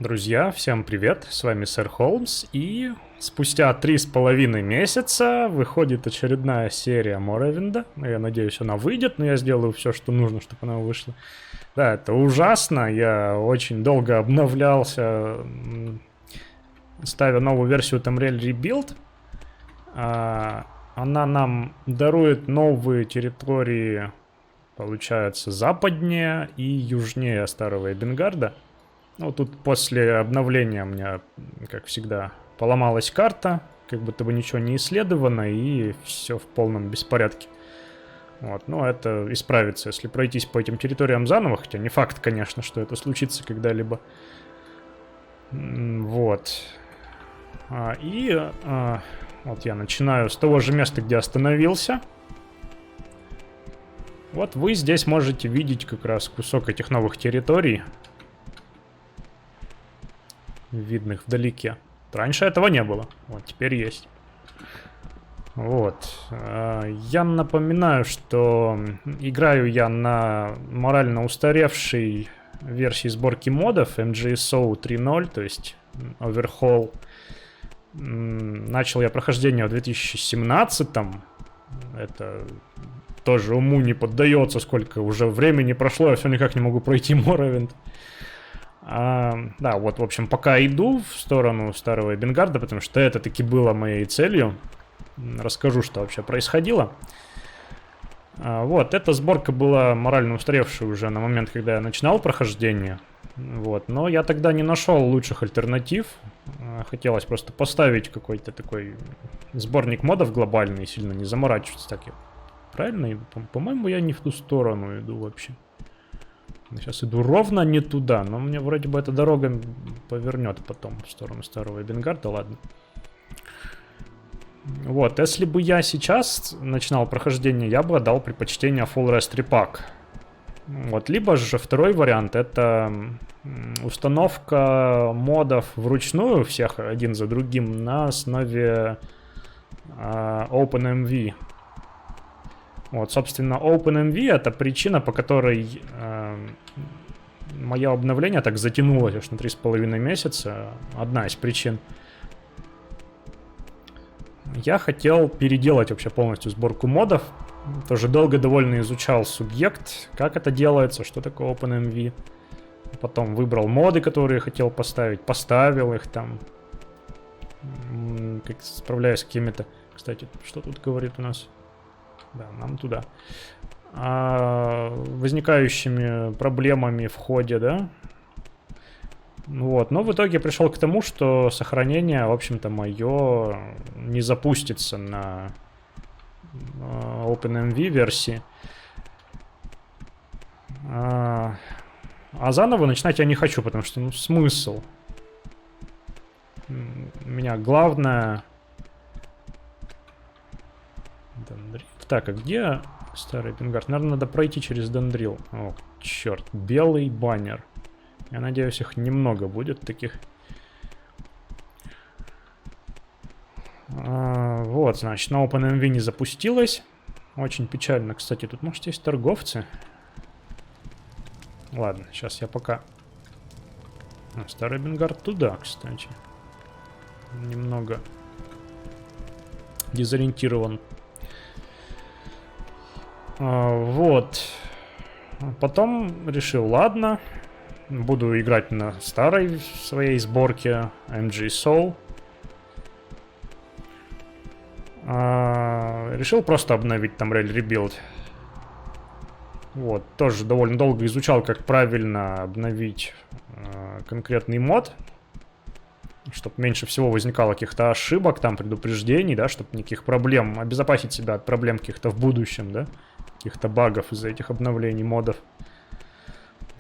Друзья, всем привет, с вами Сэр Холмс, и спустя 3,5 месяца выходит очередная серия Моровинда. Я надеюсь, она выйдет, но я сделаю все, что нужно, чтобы она вышла. Да, это ужасно, я очень долго обновлялся, ставя новую версию Tamriel Rebuild. Она нам дарует новые территории, получается, западнее и южнее Старого Эбенгарда. Ну, тут после обновления у меня, как всегда, поломалась карта, как будто бы ничего не исследовано, и все в полном беспорядке. Вот, но это исправится, если пройтись по этим территориям заново, хотя не факт, конечно, что это случится когда-либо. Вот. Вот я начинаю с того же места, где остановился. Вот вы здесь можете видеть как раз кусок этих новых территорий, видных вдалеке. Раньше этого не было. Вот, теперь есть. Вот. Я напоминаю, что играю я на морально устаревшей версии сборки модов MGSO 3.0, то есть Overhaul. Начал я прохождение в 2017-м. Это тоже уму не поддается, сколько уже времени прошло, я все никак не могу пройти Morrowind. Да, вот, в общем, пока иду в сторону Старого Эбенгарда, потому что это таки было моей целью. Расскажу, что вообще происходило. Вот, эта сборка была морально устаревшей уже на момент, когда я начинал прохождение. Вот, но я тогда не нашел лучших альтернатив. Хотелось просто поставить какой-то такой сборник модов глобальный, сильно не заморачиваться. Так, я правильно иду? По-моему, я не в ту сторону иду вообще. Сейчас иду ровно не туда, но мне вроде бы эта дорога повернет потом в сторону Старого Эбенгарда, ладно. Вот, если бы я сейчас начинал прохождение, я бы отдал предпочтение Full Rest Repack. Вот, либо же второй вариант, это установка модов вручную, всех один за другим, на основе OpenMV. Вот, собственно, OpenMV — это причина, по которой мое обновление так затянулось аж на 3,5 месяца. Одна из причин. Я хотел переделать вообще полностью сборку модов. Тоже долго довольно изучал субъект, как это делается, что такое OpenMV. Потом выбрал моды, которые хотел поставить, поставил их там. Как справляюсь с какими-то... Кстати, что тут говорит у нас? Да, нам туда. Возникающими проблемами в ходе, да? Вот, но в итоге пришел к тому, что сохранение, в общем-то, мое не запустится на OpenMV версии. А заново начинать я не хочу, потому что, ну, смысл. У меня главное... Так, а где Старый Эбенгард? Наверное, надо пройти через Дандрил. О, черт, белый баннер. Я надеюсь, их немного будет таких. Вот, значит, на OpenMV не запустилось. Очень печально, кстати. Тут, может, есть торговцы? Ладно, сейчас я пока... Старый Эбенгард туда, кстати. Немного дезориентирован. Вот. Потом решил, ладно, буду играть на старой своей сборке MGSO. Решил просто обновить там Tamriel Rebuild. Вот, тоже довольно долго изучал, как правильно обновить конкретный мод, чтобы меньше всего возникало каких-то ошибок, там, предупреждений, да, чтобы никаких проблем, обезопасить себя от проблем каких-то в будущем, да, каких-то багов из-за этих обновлений модов,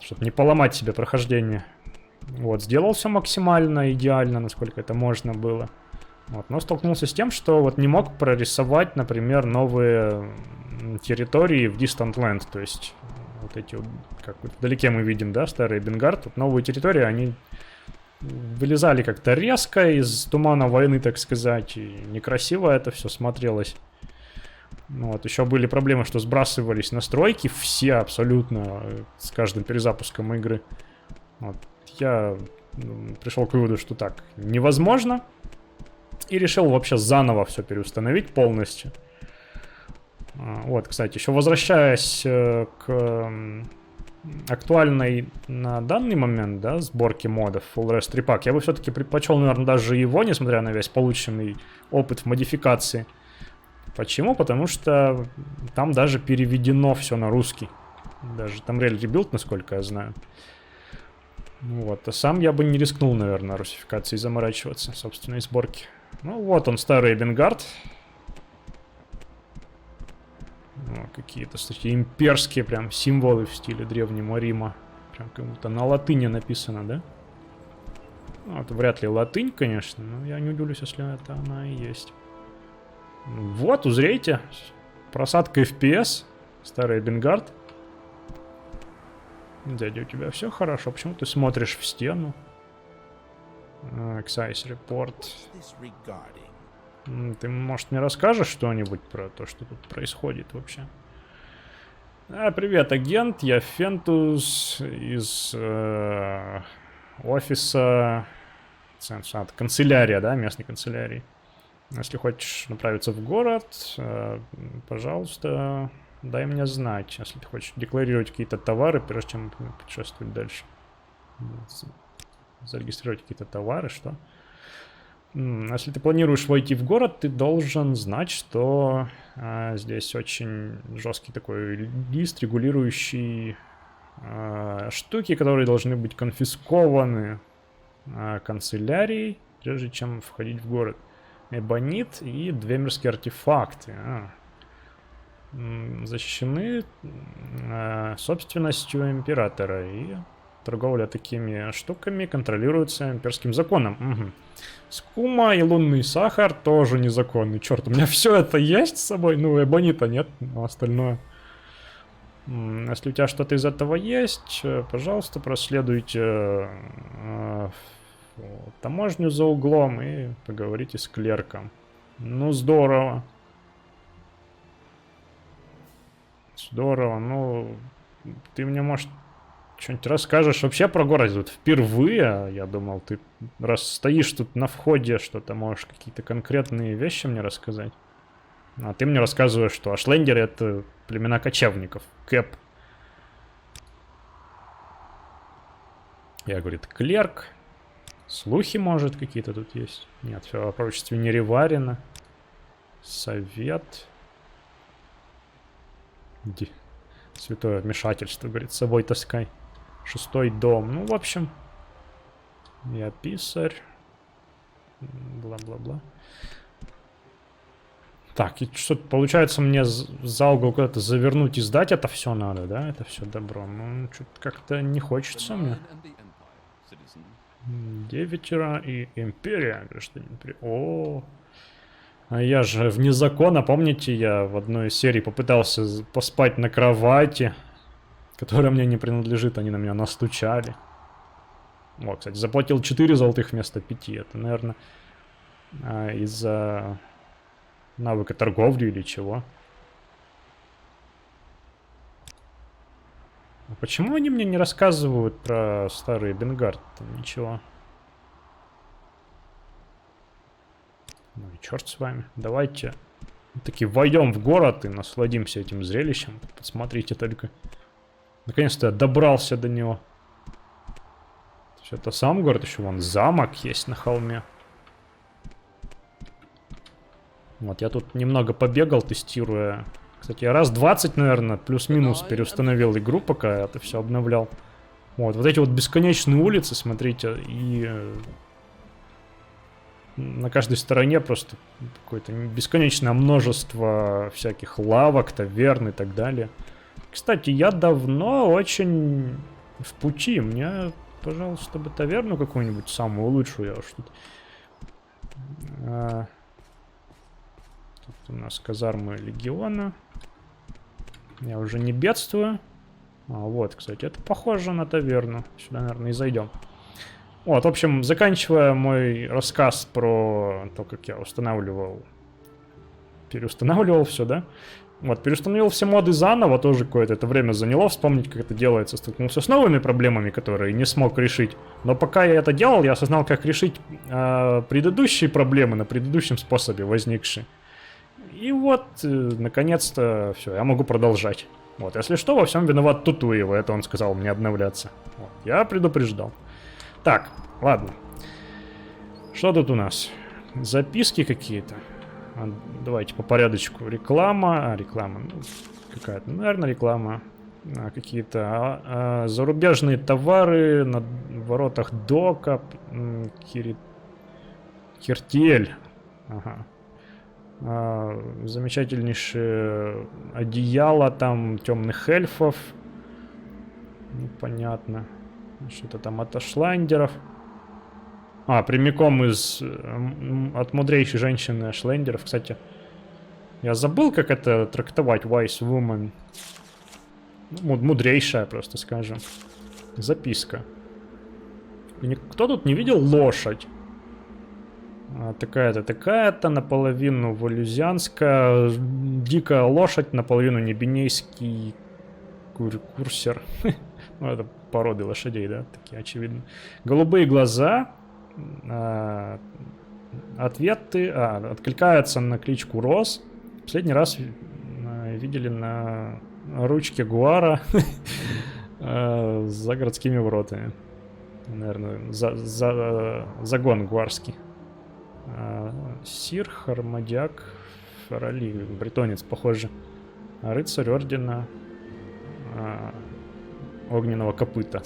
чтобы не поломать себе прохождение. Вот, сделал все максимально идеально, насколько это можно было. Вот, но столкнулся с тем, что вот не мог прорисовать, например, новые территории в Distant Land, то есть вот эти, как вот вдалеке мы видим, да, Старый Эбенгард, вот новые территории, они вылезали как-то резко из тумана войны, так сказать, и некрасиво это все смотрелось. Вот, еще были проблемы, что сбрасывались настройки все абсолютно с каждым перезапуском игры. Вот, я пришел к выводу, что так невозможно. И решил вообще заново все переустановить полностью. Вот, кстати, еще возвращаясь к актуальной на данный момент, да, сборке модов Full Rest Repack, я бы все-таки предпочел, наверное, даже его, несмотря на весь полученный опыт в модификации. Почему? Потому что там даже переведено все на русский. Даже там Rail Rebuild, насколько я знаю. Вот, а сам я бы не рискнул, наверное, русификацией заморачиваться, собственной сборки. Ну вот он, старый Эбенгард. Какие-то, кстати, имперские прям символы в стиле Древнего Рима. Прям как будто на латыни написано, да? Ну, это вряд ли латынь, конечно, но я не удивлюсь, если это она и есть. Вот, узрейте. Просадка FPS. Старый Эбенгард. Дядя, у тебя все хорошо? Почему ты смотришь в стену? Excise Report. Ты, может, мне расскажешь что-нибудь про то, что тут происходит вообще? Привет, агент. Я Фентус из офиса... канцелярия, да? Местной канцелярии. Если хочешь направиться в город, пожалуйста, дай мне знать, если ты хочешь декларировать какие-то товары, прежде чем путешествовать дальше. Зарегистрировать какие-то товары, что? Если ты планируешь войти в город, ты должен знать, что здесь очень жесткий такой лист, регулирующий штуки, которые должны быть конфискованы канцелярией, прежде чем входить в город. Эбонит и двемерские артефакты. Защищены собственностью императора, и торговля такими штуками контролируется имперским законом. Угу. Скума и лунный сахар тоже незаконный. Черт, у меня все это есть с собой. Ну, эбонита нет, но остальное. Если у тебя что-то из этого есть, пожалуйста, проследуйте таможню за углом и поговорите с клерком. Ну, здорово. Здорово. Ну, ты мне, может, что-нибудь расскажешь вообще про город тут впервые? Я думал, ты раз стоишь тут на входе, что-то можешь какие-то конкретные вещи мне рассказать. А ты мне рассказываешь, что ашлендеры — это племена кочевников. Кэп. Я, говорит, клерк. Слухи, может, какие-то тут есть? Нет, все о пророчестве Нереварина. Совет. Святое вмешательство, говорит, с собой таскай. 6-й дом. Ну, в общем, я писарь. Бла-бла-бла. Так, и что получается, мне за угол куда-то завернуть и сдать это все надо, да? Это все добро. Ну, что-то как-то не хочется мне. Девятера и империя, гражданин. О, а я же вне закона, помните, я в одной из серий попытался поспать на кровати, которая мне не принадлежит, они на меня настучали. Вот, кстати, заплатил 4 золотых вместо 5. Это, наверное, из-за навыка торговли или чего. А почему они мне не рассказывают про старый Эбенгард? Ничего. Ну и черт с вами. Давайте таки войдем в город и насладимся этим зрелищем. Посмотрите только. Наконец-то я добрался до него. Это сам город, еще вон замок есть на холме. Вот, я тут немного побегал, тестируя. Кстати, я раз 20, наверное, плюс-минус переустановил игру, пока это все обновлял. Вот эти вот бесконечные улицы, смотрите, и на каждой стороне просто какое-то бесконечное множество всяких лавок, таверн и так далее. Кстати, я давно очень в пути. Мне, пожалуйста, бы таверну какую-нибудь самую лучшую. Я уж тут... Тут у нас казармы легиона. Я уже не бедствую. Вот, кстати, это похоже на таверну. Сюда, наверное, и зайдем. Вот, в общем, заканчивая мой рассказ про то, как я переустанавливал все, да? Вот, переустановил все моды заново, тоже какое-то это время заняло, вспомнить, как это делается, столкнулся с новыми проблемами, которые не смог решить. Но пока я это делал, я осознал, как решить предыдущие проблемы на предыдущем способе возникшие. И вот, наконец-то, все, я могу продолжать. Вот, если что, во всем виноват Тутуева, это он сказал мне обновляться. Вот, я предупреждал. Так, ладно. Что тут у нас? Записки какие-то. Давайте по порядочку. Реклама. Реклама. Ну, какая-то, наверное, реклама. Какие-то зарубежные товары на воротах дока. Киртель. Ага. Замечательнейшее одеяло там темных эльфов. Непонятно. Что-то там от ашландеров. Прямиком от мудрейшей женщины ашлендеров. Кстати, я забыл, как это трактовать. Wise woman. Мудрейшая, просто скажем. Записка. И никто тут не видел лошадь. Такая-то, такая-то, наполовину валюзианская, дикая лошадь, наполовину небенейский курсер. Ну, это породы лошадей, да, такие очевидно. Голубые глаза, ответы, откликаются на кличку Рос. Последний раз видели на ручке Гуара за городскими воротами. Наверное, загон гуарский. Сир, Хармадиак, Фарали, бретонец, похоже. Рыцарь ордена огненного копыта.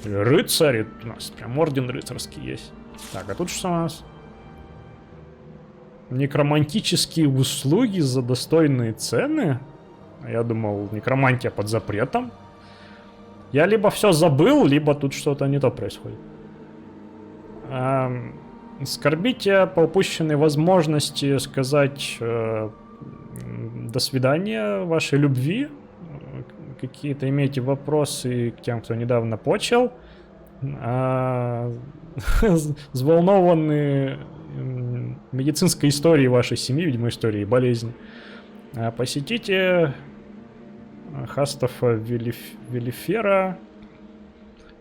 Рыцарь, у нас прям орден рыцарский есть. Так, а тут что у нас? Некромантические услуги за достойные цены? Я думал, некромантия под запретом. Я либо все забыл, либо тут что-то не то происходит. Скорбите по упущенной возможности сказать до свидания вашей любви. Какие-то имеете вопросы к тем, кто недавно почил. Взволнованы медицинской историей вашей семьи, видимо, историей болезни. Посетите Хастафа Велифера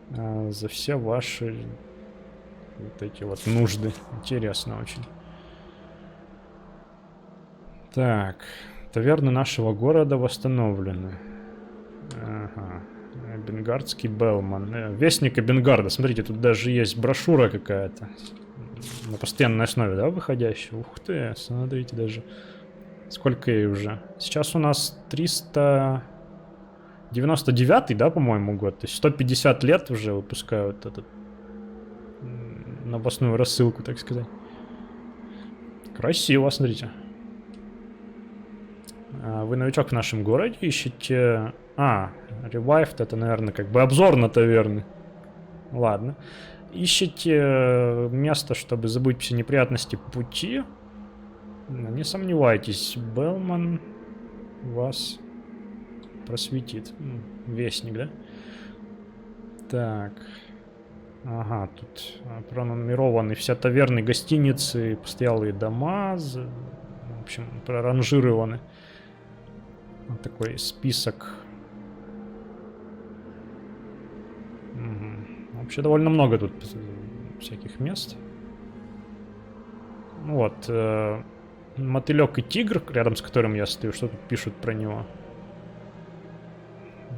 за все ваши вот эти вот нужды. Интересно очень. Так. Таверны нашего города восстановлены. Ага. Бенгардский Белман. Вестник Бенгарда. Смотрите, тут даже есть брошюра какая-то. На постоянной основе, да, выходящая? Ух ты, смотрите даже. Сколько ей уже? Сейчас у нас 399, да, по-моему, год. То есть 150 лет уже выпускают этот новостную рассылку, так сказать. Красиво, смотрите. Вы новичок в нашем городе, ищете... Revived, это, наверное, как бы обзор на таверны. Ладно. Ищете место, чтобы забыть все неприятности пути. Не сомневайтесь, Белман вас просветит. Вестник, да? Так... Ага, тут пронумерованы все таверны, гостиницы, постоялые дома. В общем, проранжированы. Вот такой список. Угу. Вообще довольно много тут всяких мест. Вот. Мотылек и тигр, рядом с которым я стою. Что тут пишут про него?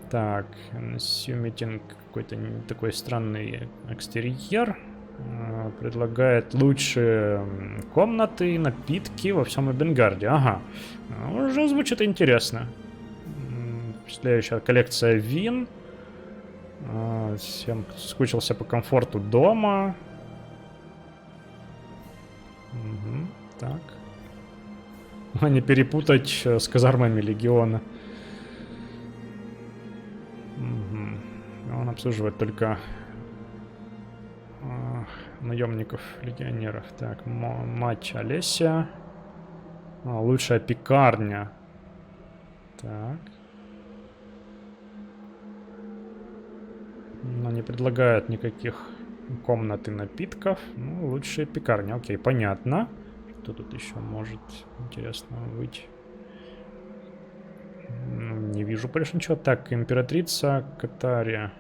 Так, Сюмитинг, какой-то такой странный экстерьер. Предлагает лучшие комнаты, напитки во всем Эбенгарде. Ага, уже звучит интересно. Следующая коллекция вин. Всем скучился по комфорту дома. Угу, так. Не перепутать с казармами легиона. Он обслуживает только наемников-легионеров. Так, мать Олеся. Лучшая пекарня. Так. Но не предлагают никаких комнат и напитков. Ну, лучшая пекарня. Окей, понятно. Что тут еще может интересного быть? Не вижу больше ничего. Так, императрица Катария.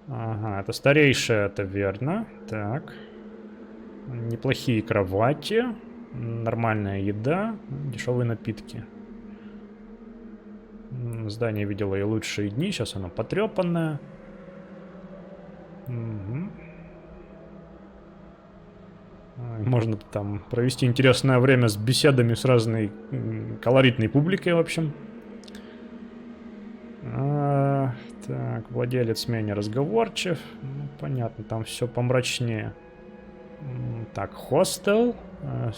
Ага, это старейшая, это верно. Так. Неплохие кровати. Нормальная еда. Дешевые напитки. Здание видело и лучшие дни. Сейчас оно потрепанное. Угу. Можно там провести интересное время с беседами с разной колоритной публикой, в общем. Так, владелец менее разговорчив. Ну, понятно, там все помрачнее. Так, хостел.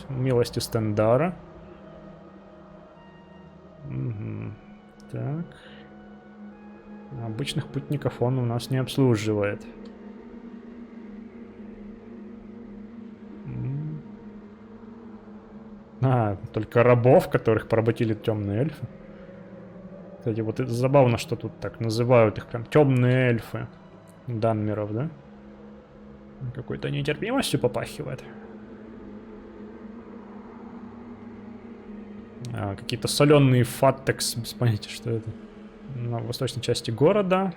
Милости Стендара. Угу. Так. Обычных путников он у нас не обслуживает. Только рабов, которых поработили темные эльфы. Кстати, вот это забавно, что тут так называют их прям темные эльфы Данмеров, да? Какой-то нетерпимостью попахивает. Какие-то соленые фаттекс, без понятия, что это. На восточной части города.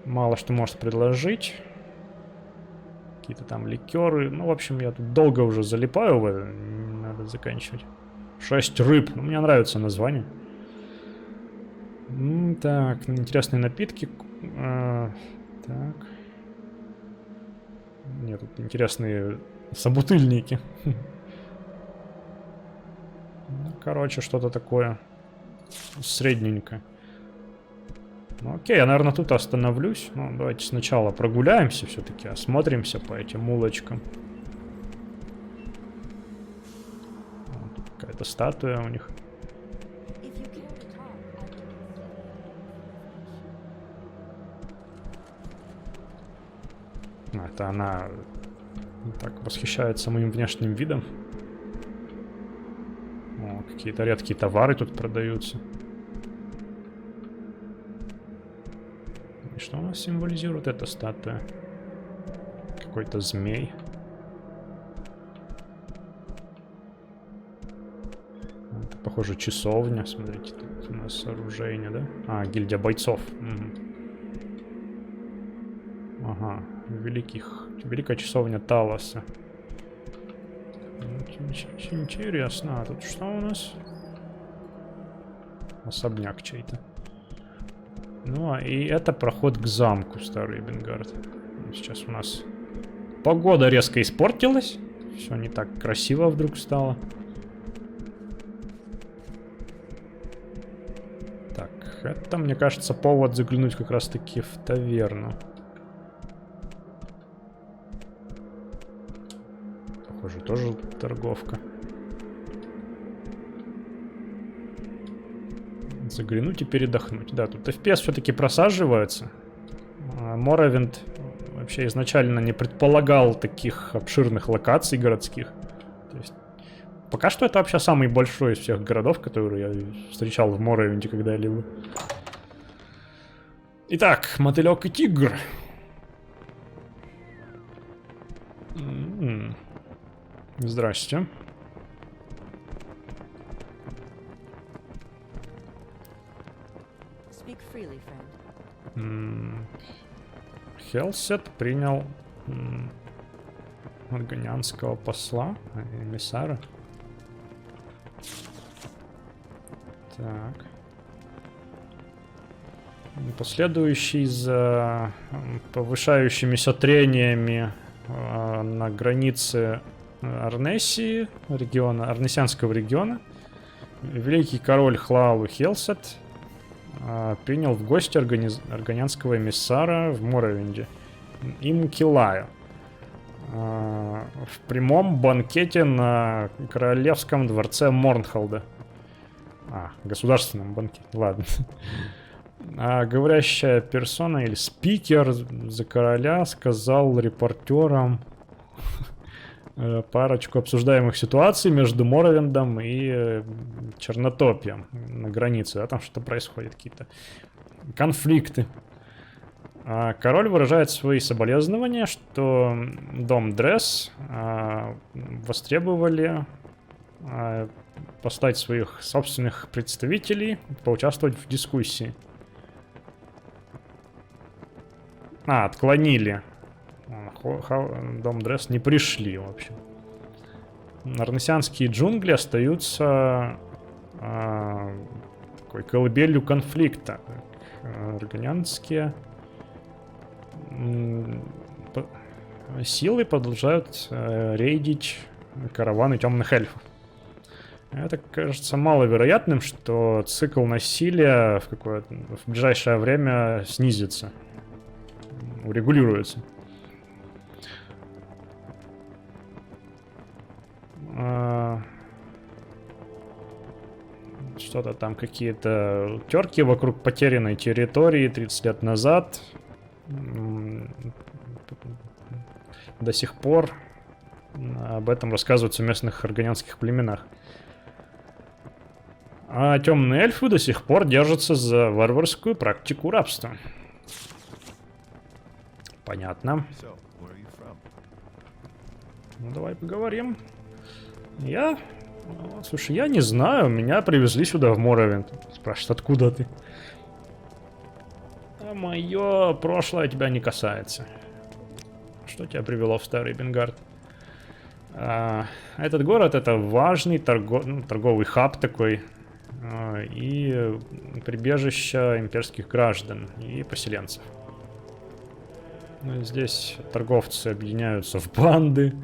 Мало что может предложить. Какие-то там ликеры. Ну, в общем, я тут долго уже залипаю в это. Надо заканчивать. 6 рыб. Ну, мне нравится название. Так, интересные напитки. Так. Нет, тут интересные собутыльники. Ну, короче, что-то такое средненькое. Ну, окей, я, наверное, тут остановлюсь. Ну, давайте сначала прогуляемся все-таки, осмотримся по этим улочкам. Вот, какая-то статуя у них. Это она так восхищается моим внешним видом. О, какие-то редкие товары тут продаются. И что у нас символизирует эта статуя? Какой-то змей. Это, похоже, часовня. Смотрите, тут у нас оружейня, да? Гильдия бойцов. Угу. Ага. Великая часовня Талоса. Очень интересно. А тут что у нас? Особняк чей-то. Ну, и это проход к замку, Старый Эбенгард. Сейчас у нас погода резко испортилась. Все не так красиво вдруг стало. Так, это, мне кажется, повод заглянуть как раз-таки в таверну. Похоже, тоже торговка. Заглянуть и передохнуть. Да, тут FPS все-таки просаживается. Моровинд вообще изначально не предполагал таких обширных локаций городских. То есть, пока что это вообще самый большой из всех городов, которые я встречал в Моровинде когда-либо. Итак, мотылек и тигр. Здрасте. Хелсет принял аргонянского посла, эмиссара. Так. Последующий за повышающимися трениями на границе Арнесии, региона, Арнесианского региона, великий король Хлаалу Хелсет принял в гости аргонянского эмиссара в Моровинде, Имкилая, в прямом банкете на королевском дворце Морнхолда. Государственном банкете, ладно. Говорящая персона или спикер за короля сказал репортерам парочку обсуждаемых ситуаций между Моровиндом и Чернотопьем на границе. Да, там что-то происходит, какие-то конфликты. Король выражает свои соболезнования, что дом Дресс востребовали поставить своих собственных представителей, поучаствовать в дискуссии. Отклонили. Дом Дресс не пришли, в общем. Нарнесианские джунгли остаются такой колыбелью конфликта. Аргонянские силы продолжают рейдить караваны темных эльфов. Это кажется маловероятным, что цикл насилия в ближайшее время снизится, урегулируется. Что-то там, какие-то терки вокруг потерянной территории 30 лет назад. До сих пор об этом рассказывают в местных аргонянских племенах. А темные эльфы до сих пор держатся за варварскую практику рабства. Понятно. Ну, давай поговорим. Слушай, я не знаю, меня привезли сюда в Моровинд. Спрашивают, откуда ты? Мое прошлое тебя не касается. Что тебя привело в Старый Бенгард? Этот город — это важный торговый хаб такой. И прибежище имперских граждан и поселенцев. Здесь торговцы объединяются в банды,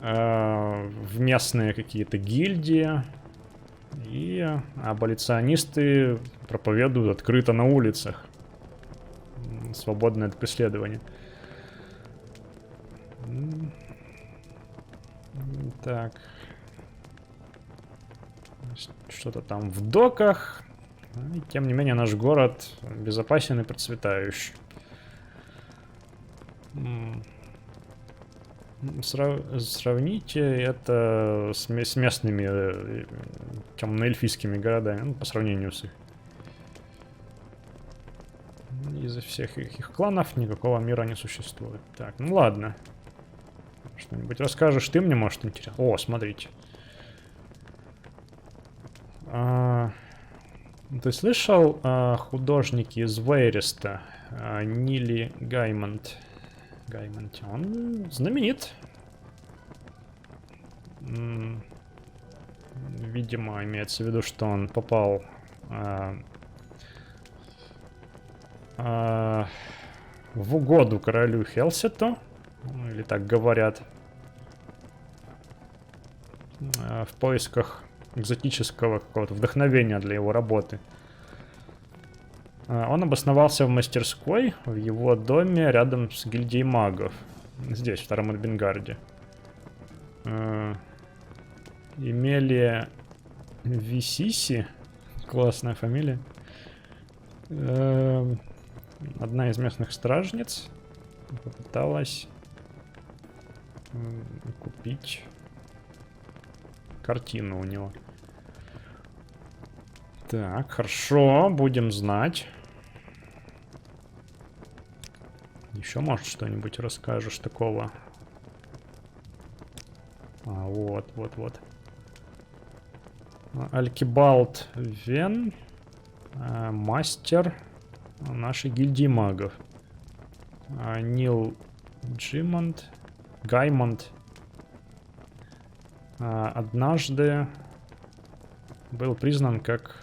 в местные какие-то гильдии, и аболиционисты проповедуют открыто на улицах. Свободное от преследования. Так. Что-то там в доках. И, тем не менее, наш город безопасен и процветающий. Сравните это с местными темноэльфийскими городами, ну, по сравнению с их. Из-за всех их кланов никакого мира не существует. Так, ну ладно. Что-нибудь расскажешь ты мне, может, интересно? О, смотрите. Ты слышал о художнике из Вейреста, Нили Гаймонт? Он знаменит. Видимо, имеется в виду, что он попал в угоду королю Хелсету, или так говорят, в поисках экзотического какого-то вдохновения для его работы. Он обосновался в мастерской в его доме рядом с гильдией магов. Здесь, в Старом Бенгарде. Имели Висиси. Классная фамилия. Одна из местных стражниц попыталась купить картину у него. Так, хорошо, будем знать. Еще, может, что-нибудь расскажешь такого? Вот. Алькибалд Вен, мастер нашей гильдии магов. Нил Гаймонт однажды был признан как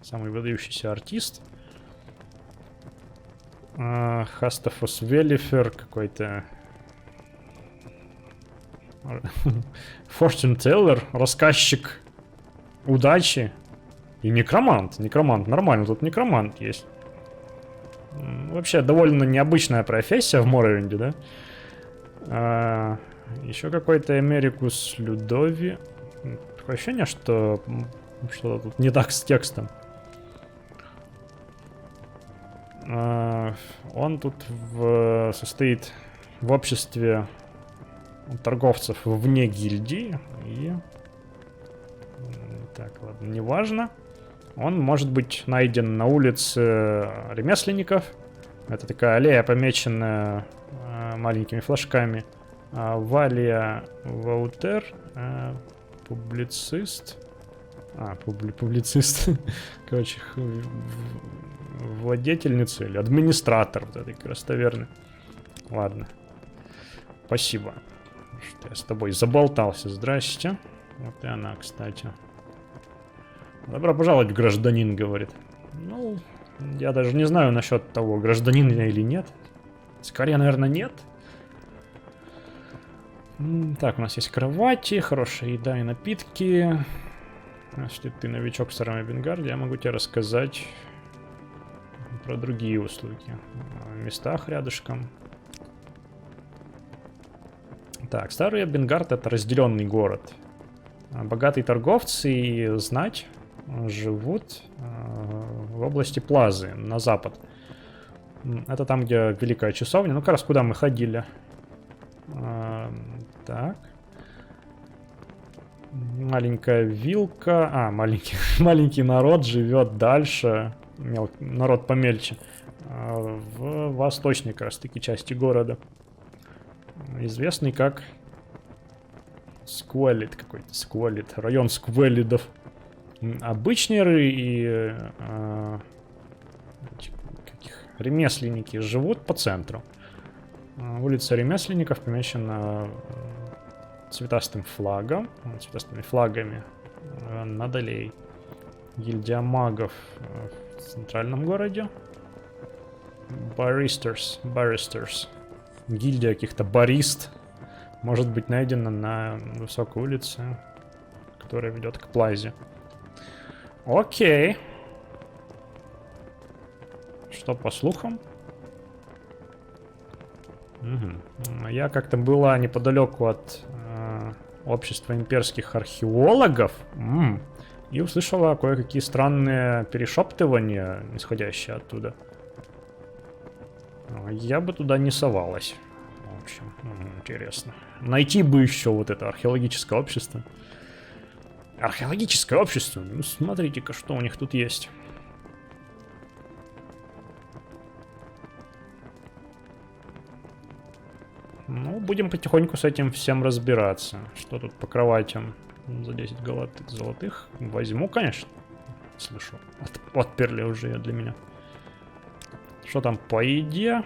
самый выдающийся артист. Хастафос Велифер какой-то. Fortune Teller, рассказчик удачи. И некромант. Некромант, нормально, тут некромант есть. Вообще довольно необычная профессия в Моровинде, да? Еще какой-то Эмерикус Людови. Такое ощущение, что что-то тут не так с текстом. Он тут состоит в обществе торговцев вне гильдии. И... Так, ладно, неважно. Он может быть найден на улице ремесленников. Это такая аллея, помеченная маленькими флажками. Валия Ваутер. Публицист. Публицист. Короче, владетельница или администратор вот этой красноверны. Ладно. Спасибо, что я с тобой заболтался. Здрасте. Вот и она, кстати. Добро пожаловать, гражданин, говорит. Ну, я даже не знаю насчет того, гражданин я или нет. Скорее, наверное, нет. Так, у нас есть кровати, хорошая еда и напитки. Если ты новичок в Старом Эбенгарде, я могу тебе рассказать про другие услуги. В местах рядышком. Так, Старый Эбенгард — это разделенный город. Богатые торговцы и знать живут в области Плазы, на запад. Это там, где Великая Часовня. Ну, как раз куда мы ходили. Так. Маленькая вилка. Маленький народ живет дальше. Народ помельче. В восточной, как раз таки, части города. Известный как Сквеллид какой-то. Сквеллид. Район Сквеллидов. Обычнеры и ремесленники живут по центру. Улица ремесленников помечена цветастым флагом, цветастыми флагами над аллеей. Гильдия магов в центральном городе. Баристерс. Гильдия каких-то барист может быть найдена на высокой улице, которая ведет к Плазе. Окей. Что по слухам? Угу. Я как-то была неподалеку от общества имперских археологов и услышала кое-какие странные перешептывания, исходящие оттуда. Я бы туда не совалась. В общем, интересно. Найти бы еще вот это археологическое общество. Археологическое общество? Ну, смотрите-ка, что у них тут есть. Ну, будем потихоньку с этим всем разбираться. Что тут по кроватям? За 10 золотых возьму, конечно. Слышу. Отперли уже ее для меня. Что там по еде?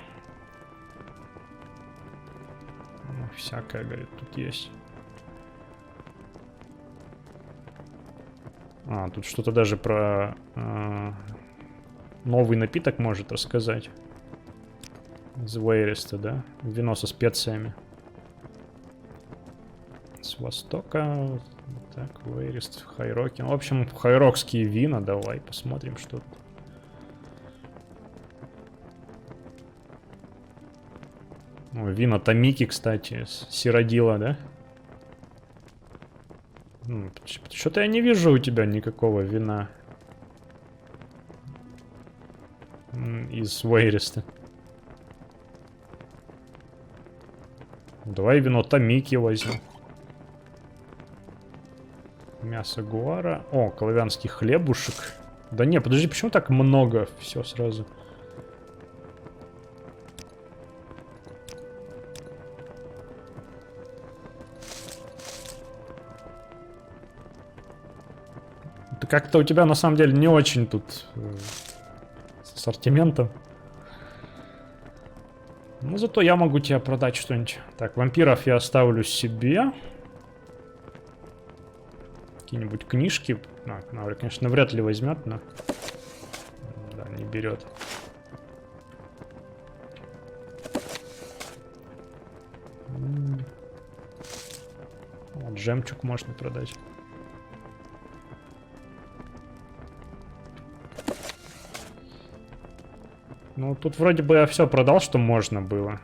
Ну, всякое, говорит, тут есть. Тут что-то даже про новый напиток может рассказать. Из Вейреста, да? Вино со специями. С востока. Так, Вейрест, Хайроки. В общем, хайрокские вина. Давай посмотрим, что тут. Вина Тамики, кстати, Сиродила, да? Что-то я не вижу у тебя никакого вина из Вейреста. Давай вино Тамики возьмем. Мясо гуара. О, коловянский хлебушек. Да не, подожди, почему так много? Все сразу. Да как-то у тебя на самом деле не очень тут с ассортиментом. Ну, зато я могу тебе продать что-нибудь. Так, вампиров я оставлю себе. Какие-нибудь книжки. Навряд, конечно, вряд ли возьмет, но... Да, не берет. Вот, жемчуг можно продать. Ну, тут вроде бы я все продал, что можно было.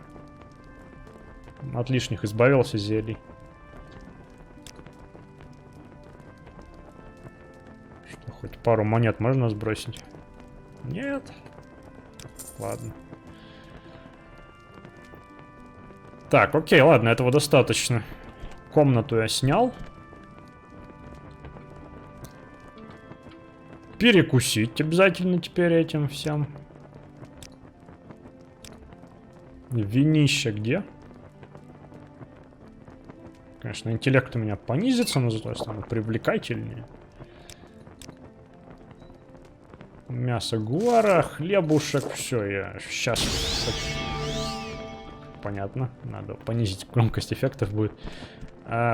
От лишних избавился зелий. Что, хоть пару монет можно сбросить? Нет. Ладно. Так, окей, ладно, этого достаточно. Комнату я снял. Перекусить обязательно теперь этим всем. Винище где? Конечно, интеллект у меня понизится, но зато я стану привлекательнее. Мясо гуара, хлебушек, все, я сейчас... Понятно, надо понизить громкость эффектов будет.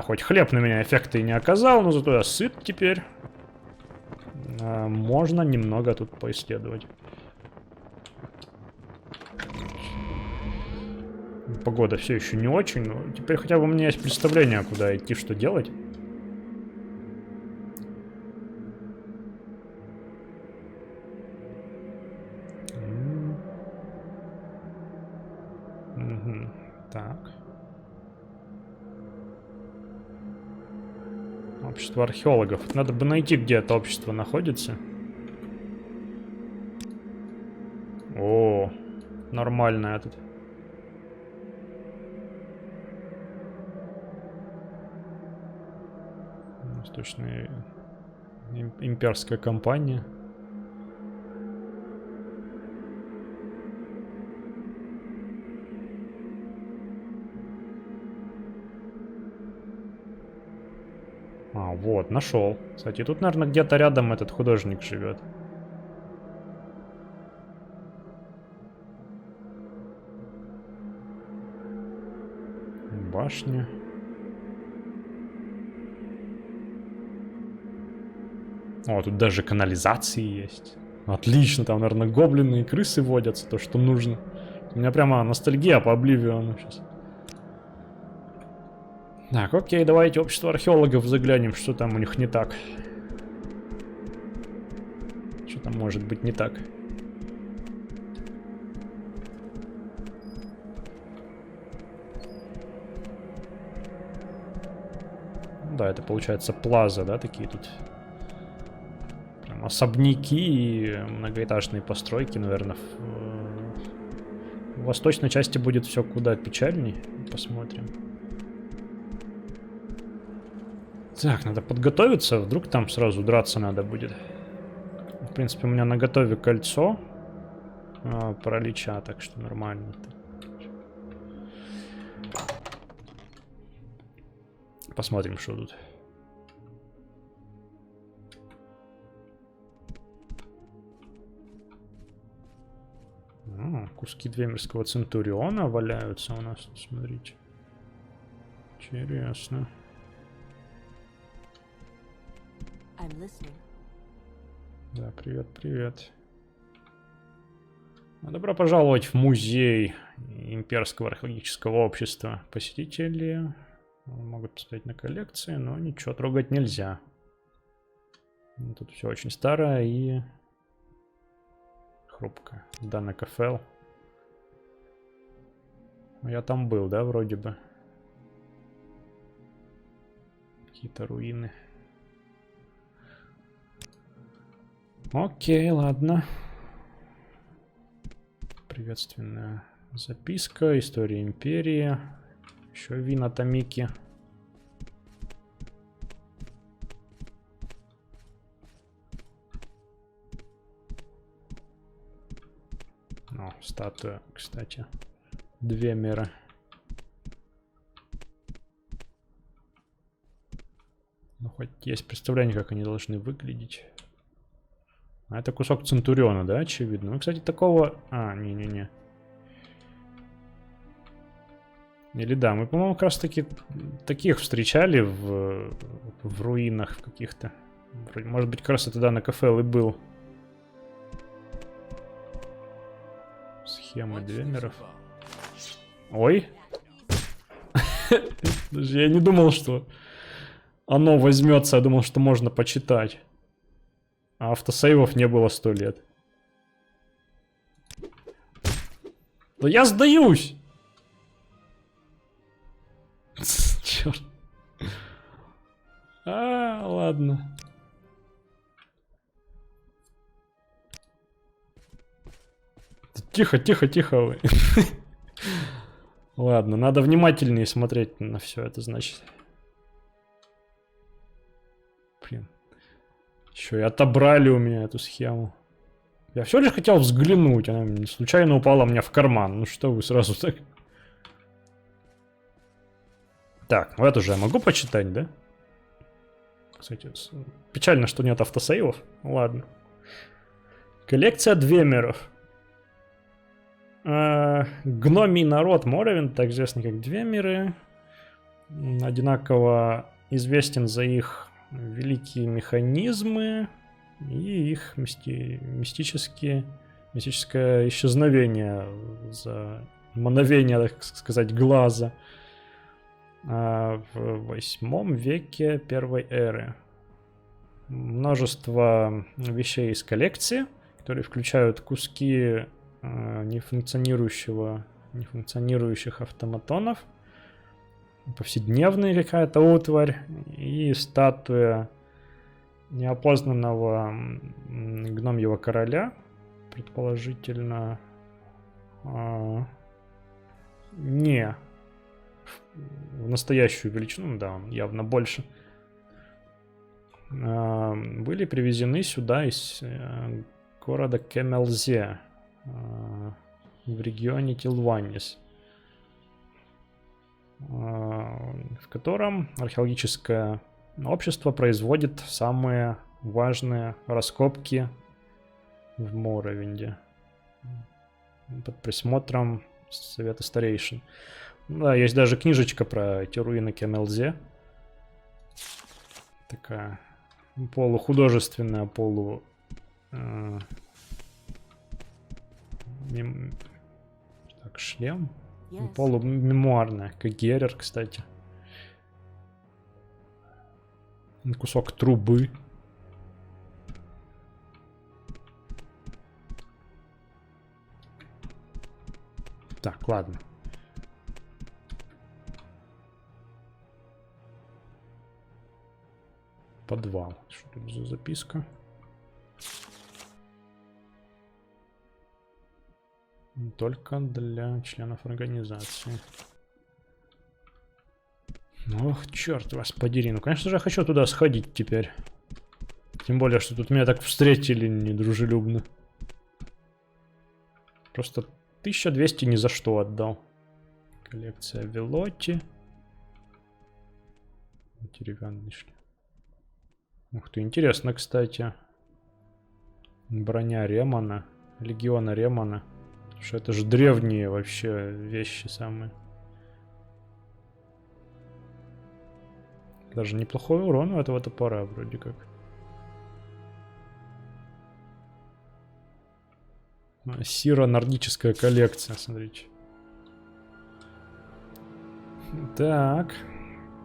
Хоть хлеб на меня эффекты и не оказал, но зато я сыт теперь. Можно немного тут поисследовать. Погода все еще не очень, но теперь хотя бы у меня есть представление, куда идти, что делать. Так. Общество археологов. Надо бы найти, где это общество находится. О, нормально этот. Восточная имперская компания. Вот, нашел. Кстати, тут, наверное, где-то рядом этот художник живет. Башня. О, тут даже канализации есть. Отлично, там, наверное, гоблины и крысы водятся, то, что нужно. У меня прямо ностальгия по Обливиону сейчас. Так, окей, давайте общество археологов заглянем, что там у них не так. Что там может быть не так? Да, это получается плаза, да, такие тут. Прям особняки и многоэтажные постройки, наверное. В восточной части будет все куда печальней. Посмотрим. Так, надо подготовиться, вдруг там сразу драться надо будет. В принципе, у меня на готове кольцо паралича, так что нормально. Посмотрим, что тут. Куски Двемерского Центуриона валяются у нас, смотрите. Интересно. Да, привет, привет. Добро пожаловать в музей Имперского археологического общества. Посетители могут посмотреть на коллекции, но ничего трогать нельзя. Тут все очень старое и хрупкое. Дана Кафел. Я там был, да, вроде бы. Какие-то руины. Окей, ладно. Приветственная записка. История империи. Еще вина Томики. О, статуя, кстати. Двемеры. Ну, хоть есть представление, как они должны выглядеть. А это кусок Центуриона, да, очевидно? Ну, кстати, такого... не-не-не. Или да, мы, по-моему, как раз таки таких встречали в руинах в каких-то. Может быть, как раз это Дана Кафел и был. Схемы Двемеров. Ой. Даже я не думал, что оно возьмется. Я думал, что можно почитать. А автосейвов не было 100 лет. Да я сдаюсь! Черт. Ладно. Тихо, тихо, тихо вы. Ладно, надо внимательнее смотреть на все это, значит. Блин. Еще и отобрали у меня эту схему. Я все лишь хотел взглянуть, она случайно упала мне в карман. Ну что вы сразу так? Так, ну это уже я могу почитать, да? Кстати, печально, что нет автосейвов. Ладно. Коллекция Двемеров. Гномий народ Моровинд, так известный как Двемеры, одинаково известен за их великие механизмы и их мистическое исчезновение за мгновение, так сказать, глаза в 8 веке первой эры. Множество вещей из коллекции, которые включают куски нефункционирующих автоматонов, повседневная какая-то утварь и статуя неопознанного гномьего короля, предположительно, не в настоящую величину, да, он явно больше, были привезены сюда из города Кемелзе в регионе Тилванис, в котором археологическое общество производит самые важные раскопки в Моровинде под присмотром Совета Старейшин. Да, есть даже книжечка про эти руины Кемелзе. Такая полухудожественная, так, шлем. Полумемуарная, как Герер, кстати. Кусок трубы. Так, ладно. Подвал. Что тут за записка? Только для членов организации. Ох, черт вас подери. Ну, конечно же, я хочу туда сходить теперь. Тем более, что тут меня так встретили недружелюбно. Просто 1200 ни за что отдал. Коллекция Велотти. Деревянный шлем. Ух ты, интересно, кстати. Броня Ремана. Легиона Ремана. Что это же древние вообще вещи самые. Даже неплохой урон у этого топора вроде как. Сиро-нордическая коллекция, смотрите. Так.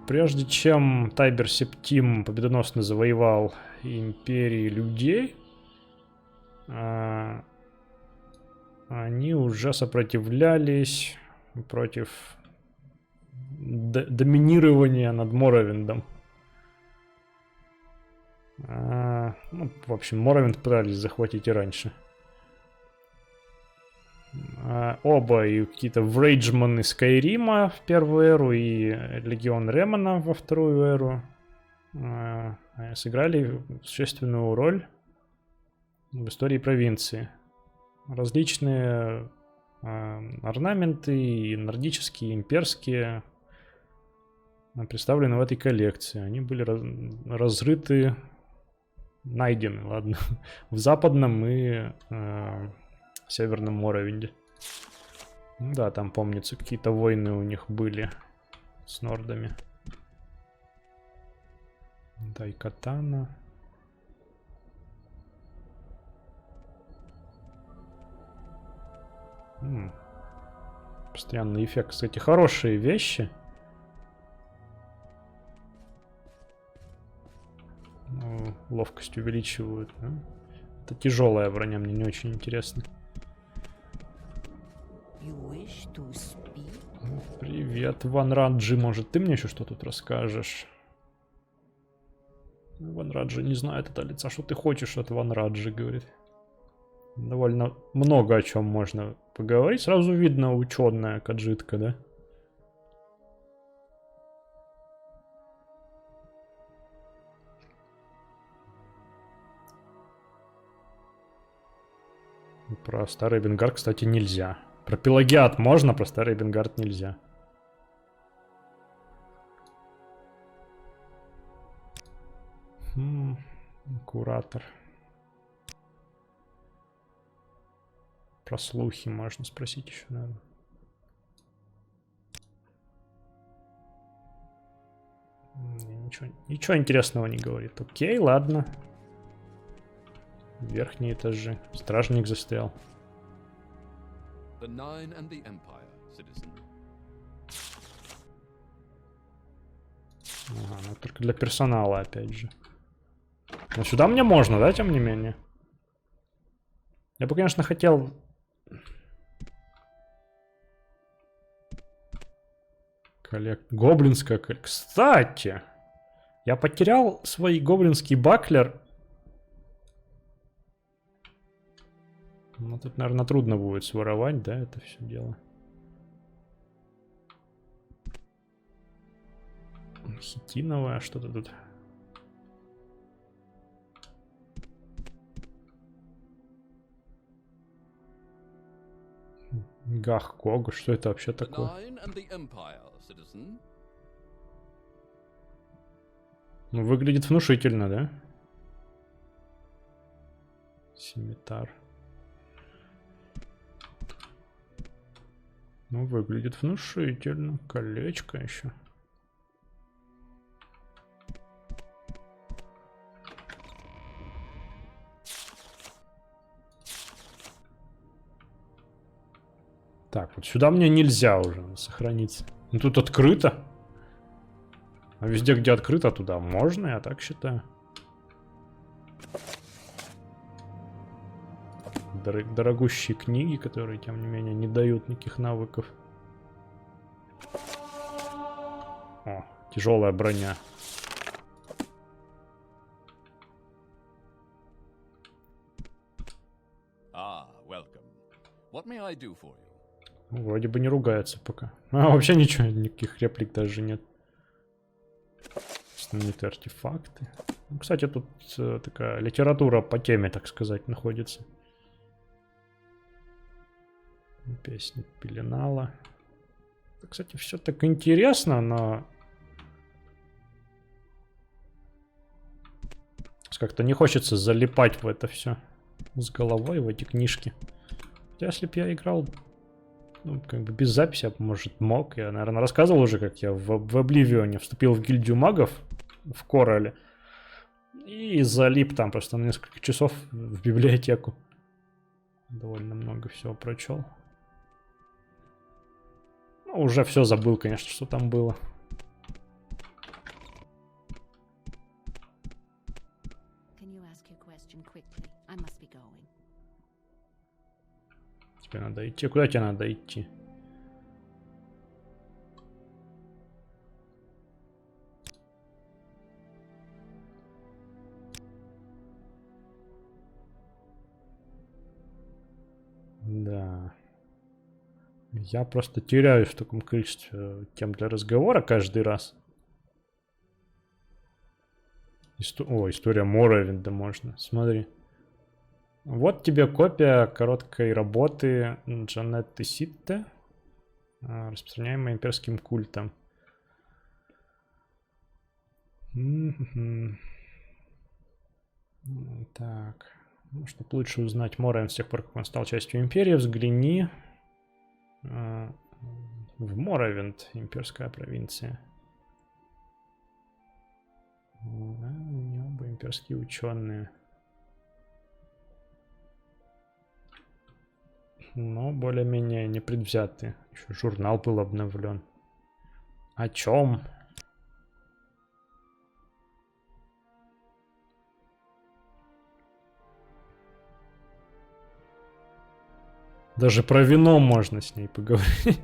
Прежде чем Тайбер Септим победоносно завоевал империи людей, они уже сопротивлялись против доминирования над Моровиндом. Ну, в общем, Моровинд пытались захватить и раньше. Оба, и какие-то Врейджманы Скайрима в первую эру и Легион Ремана во вторую эру сыграли существенную роль в истории провинции. Различные орнаменты, и нордические, и имперские, представлены в этой коллекции. Они были разрыты, найдены, ладно, в западном и северном Моровинде. Да, там, помнится, какие-то войны у них были с нордами. Дайкатана. Постоянный эффект. Кстати, хорошие вещи. Ну, ловкость увеличивают. Да? Это тяжелая броня, мне не очень интересно. Привет, Ван Раджи. Может, ты мне еще что тут расскажешь? Ван Раджи не знает это лица. Что ты хочешь от Ван Раджи, говорит. Довольно много о чем можно поговорить. Сразу видно ученая каджитка, да? Про старый Бенгард, кстати, нельзя. Про Пелагиат можно, про старый Бенгард нельзя. Куратор. Про слухи можно спросить еще, наверное. Ничего интересного не говорит. Окей, ладно. Верхние этажи. Стражник застрял. Ага, ну только для персонала, опять же. Но сюда мне можно, да, тем не менее? Я бы, конечно, хотел... Гоблинская... Кстати! Я потерял свой гоблинский баклер. Ну, тут, наверное, трудно будет своровать, да, это все дело. Хитиновое что-то тут. Гах-Кога, что это вообще такое? Ну, выглядит внушительно, да? Симитар. Ну, выглядит внушительно. Колечко еще. Так, вот сюда мне нельзя уже сохраниться. Ну, тут открыто. А везде, где открыто, туда можно, я так считаю. Дорогущие книги, которые, тем не менее, не дают никаких навыков. О, тяжелая броня. Ну, вроде бы не ругается пока. А, вообще ничего, никаких реплик даже нет. Знаменитые артефакты. Ну, кстати, тут такая литература по теме, так сказать, находится. Песня Пеленала. Кстати, все так интересно, но... Как-то не хочется залипать в это все с головой, в эти книжки. Хотя, если бы я играл, ну, как бы без записи, я, может, мог. Я, наверное, рассказывал уже, как я в Обливионе вступил в гильдию магов в Корале. И залип там просто на несколько часов в библиотеку. Довольно много всего прочел. Ну, уже все забыл, конечно, что там было. Тебе надо идти. Куда тебе надо идти? Да. Я просто теряюсь в таком количестве тем для разговора каждый раз. О, история Моровинда можно. Смотри. Вот тебе копия короткой работы Джанетты Ситте, распространяемая имперским культом. Так. Ну, чтобы лучше узнать Моровинд с тех пор, как он стал частью империи, взгляни в Моровинд, имперская провинция. Они оба имперские ученые. Но более-менее непредвзятые. Еще журнал был обновлен. О чем? Даже про вино можно с ней поговорить.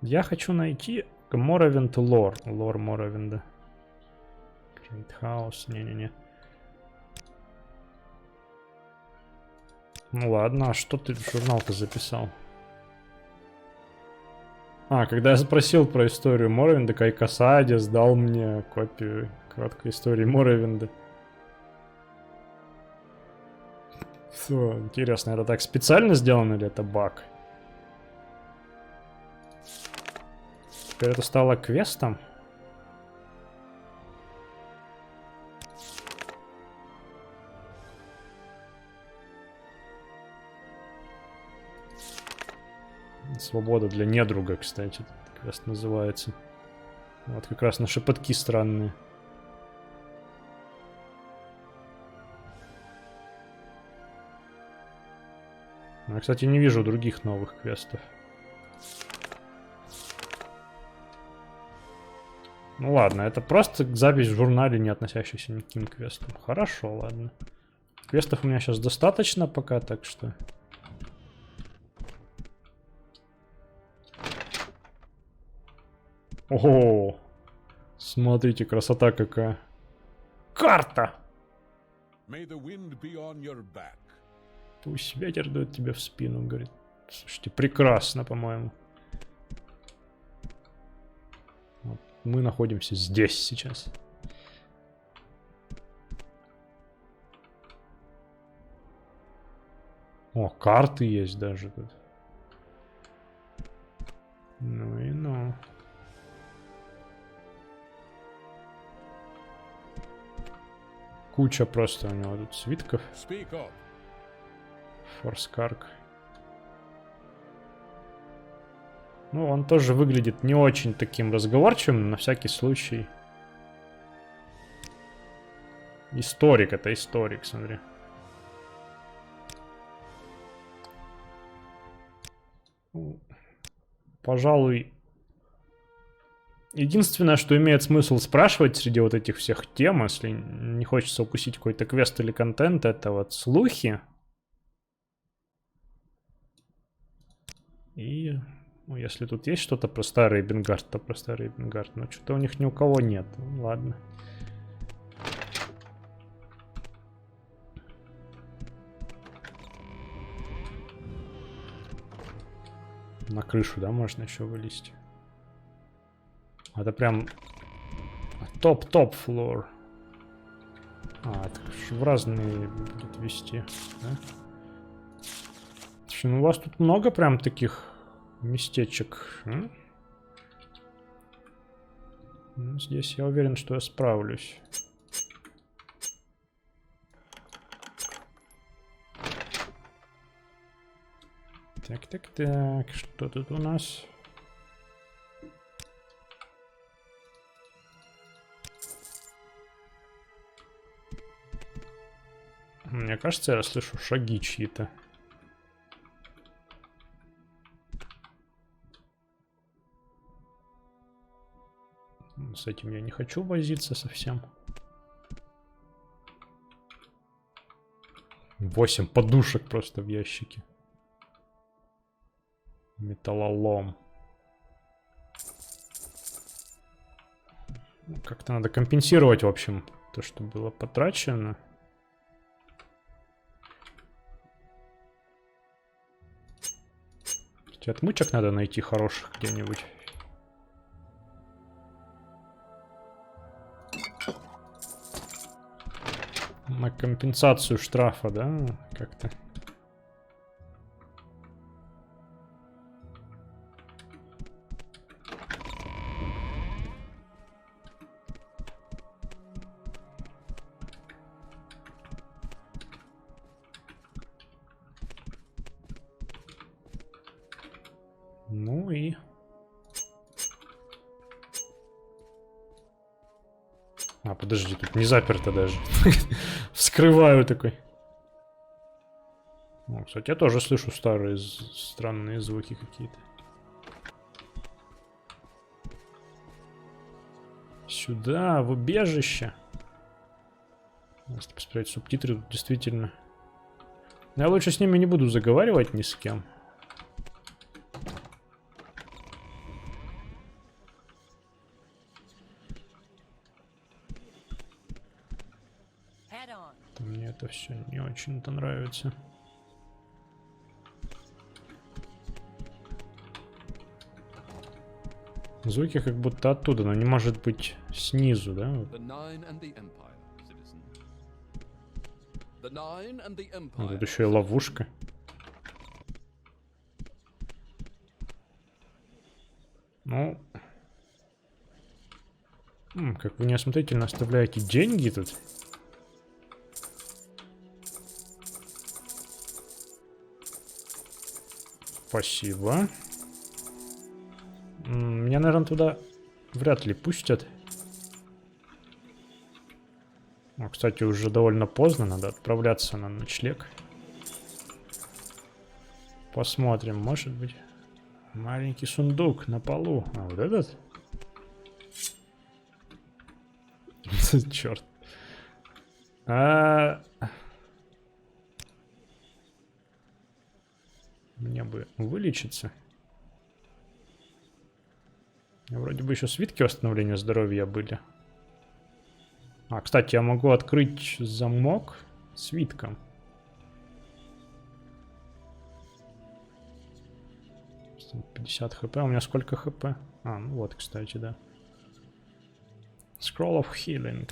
Я хочу найти Моровинд лор. Лор Моровинда. Хаус. Не-не-не. Ну ладно, а что ты в журнал-то записал? А, когда я спросил про историю Моровинда, Кайкасади сдал мне копию короткой истории Моровинда. Все, интересно, это так специально сделано или это баг? Теперь это стало квестом. Свобода для недруга, кстати, этот квест называется. Вот как раз на шепотки странные. Я, кстати, не вижу других новых квестов. Ну ладно, это просто запись в журнале, не относящаяся ни к каким квестам. Хорошо, ладно. Квестов у меня сейчас достаточно пока, так что... Ого! Смотрите, красота какая. Карта! Пусть ветер дует тебе в спину, говорит. Слушайте, прекрасно, по-моему. Вот, мы находимся здесь сейчас. О, карты есть даже тут. Ну и ну. Куча просто у него тут свитков. Форскарк. Ну, он тоже выглядит не очень таким разговорчивым, но на всякий случай. Историк, это историк, смотри. Пожалуй, единственное, что имеет смысл спрашивать среди вот этих всех тем, если не хочется упустить какой-то квест или контент, это вот слухи. И, ну, если тут есть что-то про старый Бенгард, то про старый Бенгард. Но что-то у них ни у кого нет. Ну, ладно. На крышу, да, можно еще вылезть. Это прям топ-топ флор. А, это в разные будет вести, да? Слушай, ну у вас тут много прям таких местечек. А? Ну, здесь я уверен, что я справлюсь. Так, что тут у нас? Мне кажется, я слышу шаги чьи-то. С этим я не хочу возиться совсем. 8 подушек просто в ящике. Металлолом. Как-то надо компенсировать, в общем, то, что было потрачено. Отмычек надо найти хороших где-нибудь. На компенсацию штрафа, да? Как-то. Ну и... А, подожди, тут не заперто даже. Вскрываю такой. О, кстати, я тоже слышу старые странные звуки какие-то. Сюда, в убежище. Если посмотреть субтитры, тут действительно... Я лучше с ними не буду заговаривать ни с кем. Мне это все не очень-то нравится. Звуки как будто оттуда, но не может быть снизу, да? А тут еще и ловушка. Ну, Как вы неосмотрительно оставляете деньги тут. Спасибо. Меня, наверное, туда вряд ли пустят. Кстати, уже довольно поздно, надо отправляться на ночлег. Посмотрим, может быть. Маленький сундук на полу. А вот этот? Черт. Мне бы вылечиться. Вроде бы еще свитки восстановления здоровья были. Кстати, я могу открыть замок свитком. 50 хп. У меня сколько хп? Ну вот, кстати, да. Scroll of Healing.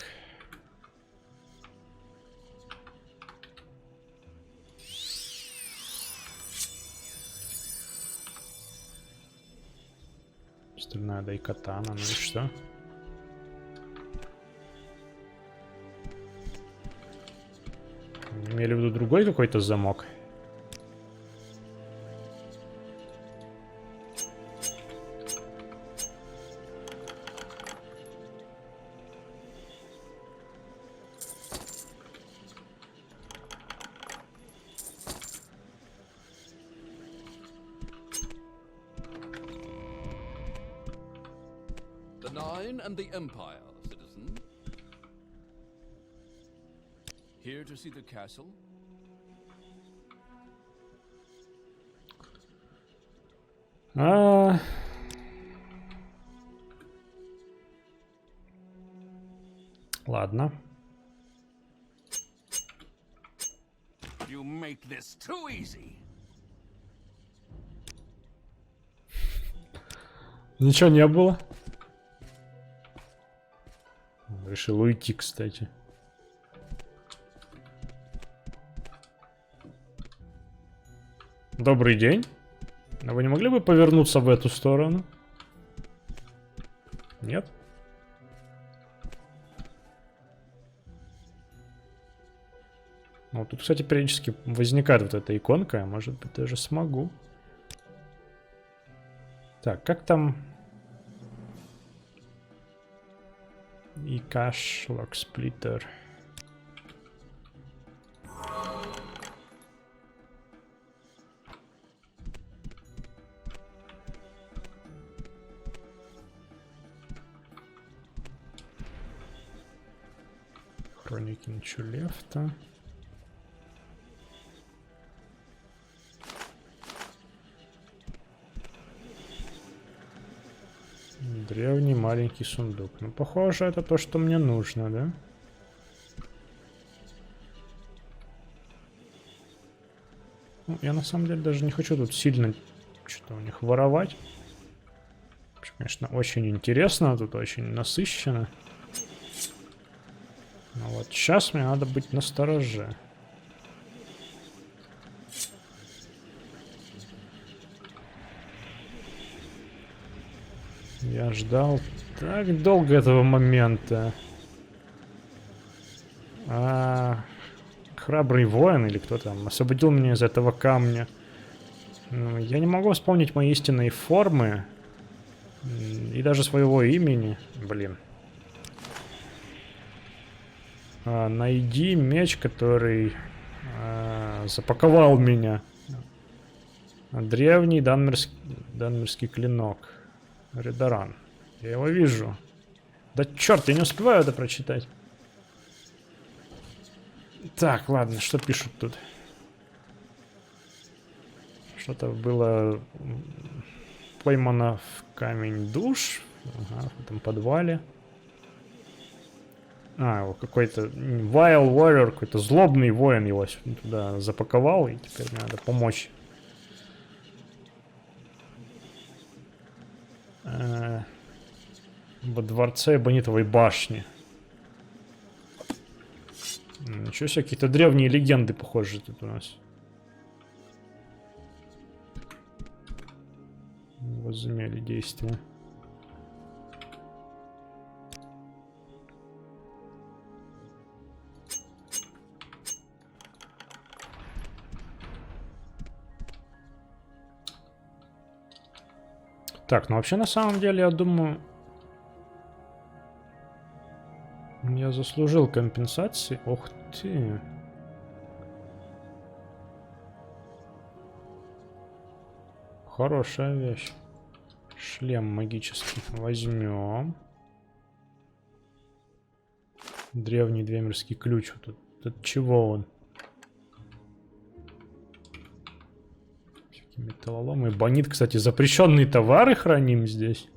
Стальная дайкатана, ну и что? Имели в виду другой какой-то замок? The Nine and the Empire, citizen. Here to see the castle? Ладно. You make this too easy. Ничего не было. Решил уйти, кстати. Добрый день. А вы не могли бы повернуться в эту сторону? Нет? Тут, кстати, периодически возникает вот эта иконка. Может быть, даже смогу. Так, как там... И каш, локсплиттер. Хроники Нчулефта. Древний маленький сундук. Ну, похоже, это то, что мне нужно, да? Я на самом деле даже не хочу тут сильно что-то у них воровать. Конечно, очень интересно, тут очень насыщенно. Но вот сейчас мне надо быть настороже. Я ждал так долго этого момента. Храбрый воин или кто там освободил меня из этого камня. Я не могу вспомнить мои истинные формы. И даже своего имени. Блин. Найди меч, который запаковал меня. Древний данмерский клинок. Редаран. Я его вижу. Да черт, я не успеваю это прочитать. Так, ладно, что пишут тут? Что-то было поймано в камень душ. Ага, в этом подвале. Его какой-то Vile Warrior, какой-то злобный воин его туда запаковал, и теперь мне надо помочь. Во дворце Эбонитовой башни. Ничего себе, какие-то древние легенды, похожи, тут у нас. Возымели действия. Так, ну вообще на самом деле, я думаю, я заслужил компенсации. Ох ты. Хорошая вещь. Шлем магический. Возьмем. Древний двемерский ключ. Вот тут от чего он? Всякие металлоломы. Бонит, кстати, запрещенные товары храним здесь.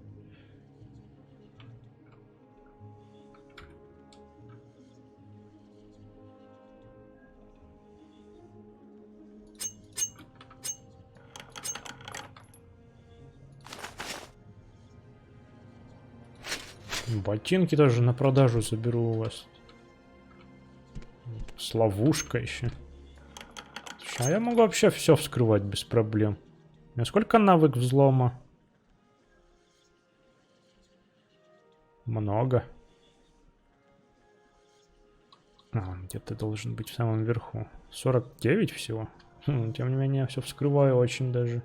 Ботинки тоже на продажу заберу у вас. С ловушкой еще. Слушай, а я могу вообще все вскрывать без проблем. У меня сколько навык взлома? Много. А, где-то должен быть в самом верху. 49 всего. Тем не менее, я все вскрываю очень даже.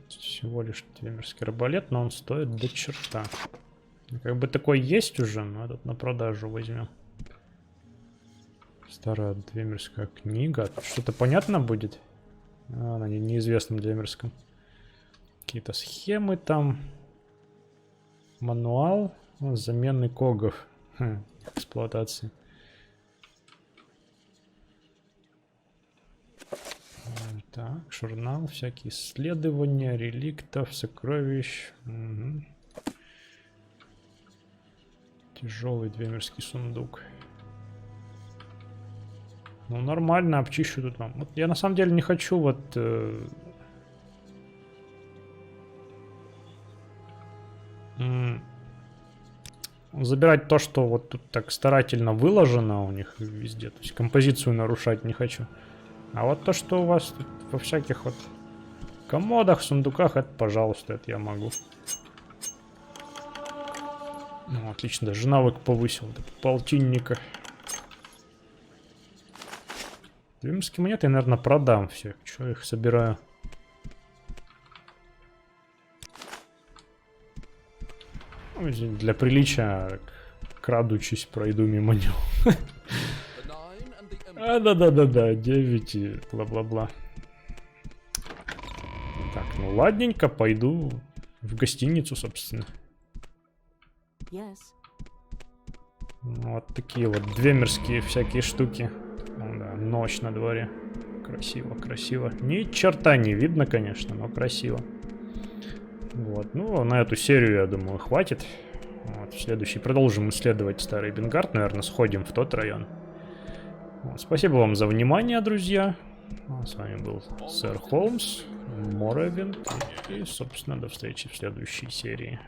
Всего лишь двемерский арбалет, но он стоит до черта. Как бы такой есть уже, но этот на продажу возьмем. Старая двемерская книга. Что-то понятно будет? А, на неизвестном двемерском. Какие-то схемы там. Мануал. Замены когов. Эксплуатации. Так, журнал, всякие исследования, реликтов, сокровищ. Угу. Тяжелый двемерский сундук. Ну, нормально, обчищу тут вам. Вот я на самом деле не хочу вот... забирать то, что вот тут так старательно выложено у них везде. То есть композицию нарушать не хочу. А вот то, что у вас тут во всяких вот комодах, сундуках, это, пожалуйста, это я могу. Ну, отлично, даже навык повысил. Полтинника. Двемерские монеты я, наверное, продам все. Чего я их собираю? Ну, для приличия, крадучись, пройду мимо него. А, да-да-да-да, 9 и бла-бла-бла. Так, ну ладненько, пойду в гостиницу, собственно. Yes. Вот такие вот двемерские всякие штуки. Ну, да, ночь на дворе. Красиво, красиво. Ни черта не видно, конечно, но красиво. Вот, ну, на эту серию, я думаю, хватит. Вот, в следующий продолжим исследовать Старый Бенгард. Наверное, сходим в тот район. Вот, спасибо вам за внимание, друзья. С вами был Сэр Холмс, Моровинд. И, собственно, до встречи в следующей серии.